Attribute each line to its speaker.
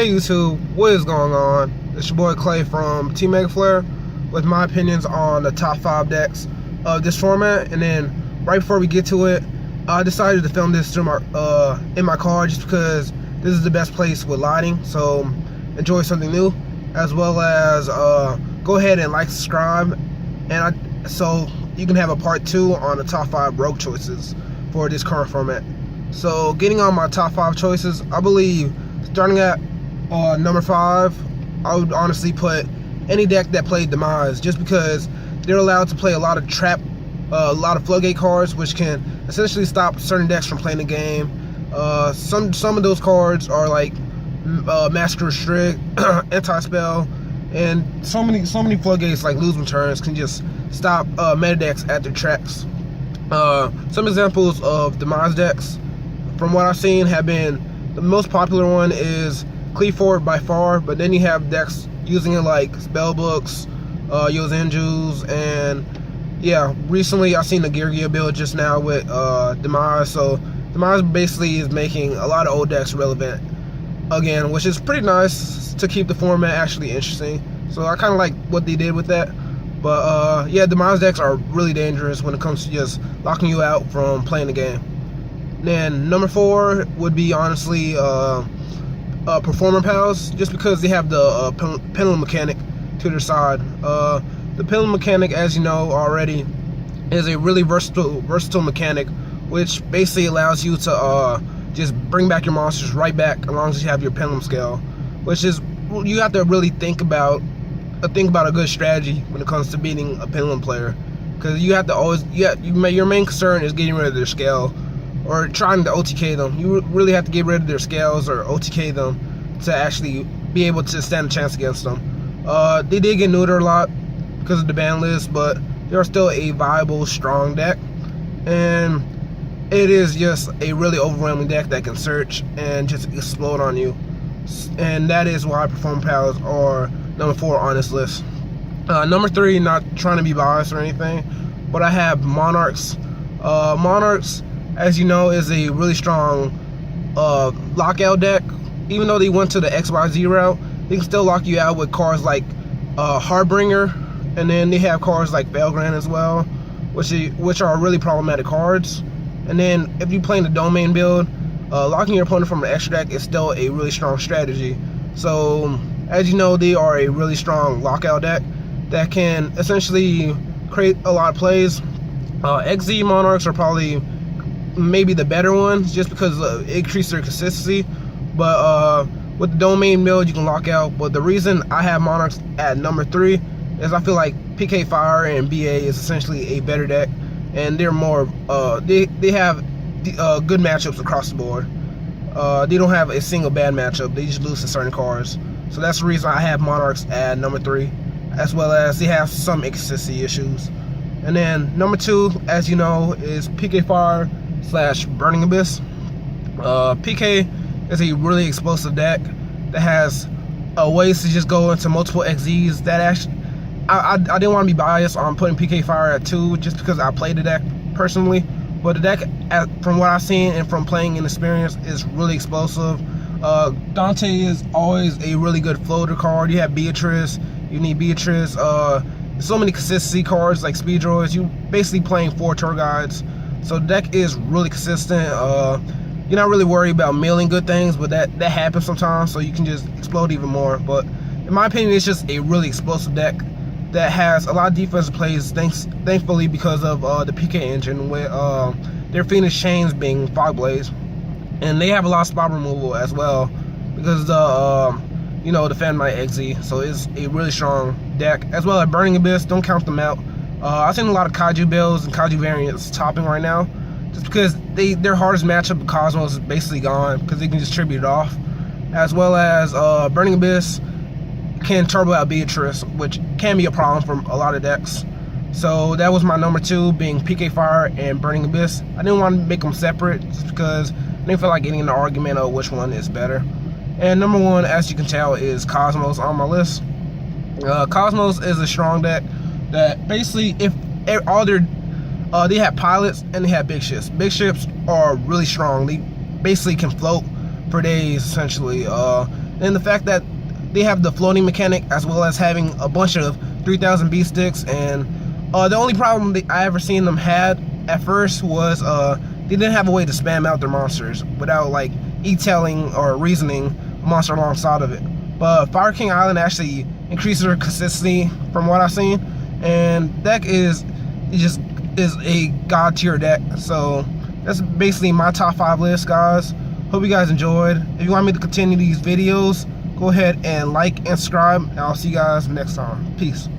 Speaker 1: Hey YouTube, what is going on? It's your boy Clay from Team Mega Flare with my opinions on the top 5 decks of this format. And then right before we get to it, I decided to film this through my in my car just because this is the best place with lighting. So enjoy something new, as well as go ahead and like, subscribe, and so you can have a part 2 on the top 5 rogue choices for this current format. So getting on my top 5 choices, I believe starting at number 5, I would honestly put any deck that played Demise, just because they're allowed to play a lot of a lot of floodgate cards, which can essentially stop certain decks from playing the game. Some of those cards are like Master Restrict, Anti-Spell, and so many floodgates like Lose Returns can just stop meta decks at their tracks. Some examples of Demise decks from what I've seen have been, the most popular one is Cleave Forward by far, but then you have decks using it like Spellbooks, Yugioh, and yeah, recently I've seen the Yugioh build just now with Demise. So Demise basically is making a lot of old decks relevant again, which is pretty nice to keep the format actually interesting. So I kind of like what they did with that. But yeah, Demise decks are really dangerous when it comes to just locking you out from playing the game. Then number 4 would be honestly Performer Pals, just because they have the pendulum mechanic to their side. The pendulum mechanic, as you know already, is a really versatile mechanic, which basically allows you to just bring back your monsters right back as long as you have your pendulum scale, which is, you have to really think about a good strategy when it comes to beating a pendulum player, because you have to always, your main concern is getting rid of their scale or trying to OTK them. You really have to get rid of their scales or OTK them to actually be able to stand a chance against them. They did get neutered a lot because of the ban list, but they're still a viable, strong deck, and it is just a really overwhelming deck that can search and just explode on you. And that is why Performer Pals are number 4 on this list. Number 3, not trying to be biased or anything, but I have Monarchs. Monarchs, as you know, is a really strong lockout deck. Even though they went to the XYZ route, they can still lock you out with cards like Harbinger, and then they have cards like Belgrand as well, which are really problematic cards. And then if you play in the domain build, locking your opponent from an extra deck is still a really strong strategy. So as you know, they are a really strong lockout deck that can essentially create a lot of plays. XZ Monarchs are probably maybe the better ones, just because it increases their consistency. But with the domain build, you can lock out. But the reason I have Monarchs at number 3 is I feel like PK Fire and BA is essentially a better deck, and they're more they have good matchups across the board. They don't have a single bad matchup. They just lose to certain cards. So that's the reason I have Monarchs at number 3, as well as they have some inconsistency issues. And then number 2, as you know, is PK Fire / Burning Abyss. PK is a really explosive deck that has ways to just go into multiple XZs. That actually, I didn't want to be biased on putting PK Fire at 2 just because I played the deck personally, but the deck, from what I've seen and from playing in experience, is really explosive. Dante is always a really good floater card. You have Beatrice, you need Beatrice. So many consistency cards like Speed Droids. You basically playing 4 tour guides. So the deck is really consistent. You're not really worried about milling good things, but that happens sometimes, so you can just explode even more. But in my opinion, it's just a really explosive deck that has a lot of defensive plays, thankfully, because of the PK engine, with their Phoenix Chains being Fog Blaze. And they have a lot of spot removal as well, because the Phantom Knight XZ. So it's a really strong deck, as well as Burning Abyss. Don't count them out. I've seen a lot of Kaiju builds and Kaiju variants topping right now, just because their hardest matchup with Cosmos is basically gone, because they can just tribute it off. As well as Burning Abyss can turbo out Beatrice, which can be a problem for a lot of decks. So that was my number 2, being PK Fire and Burning Abyss. I didn't want to make them separate just because I didn't feel like getting an argument of which one is better. And number 1, as you can tell, is Cosmos on my list. Cosmos is a strong deck that basically, if all they have pilots and they have big ships. Big ships are really strong. They basically can float for days, essentially. And the fact that they have the floating mechanic as well as having a bunch of 3000 B sticks. And the only problem that I ever seen them had at first was they didn't have a way to spam out their monsters without like e-tailing or reasoning a monster alongside of it. But Fire King Island actually increases their consistency from what I've seen, and deck is a god tier deck. So that's basically my top 5 list, guys. Hope you guys enjoyed. If you want me to continue these videos, go ahead and like and subscribe, and I'll see you guys next time. Peace.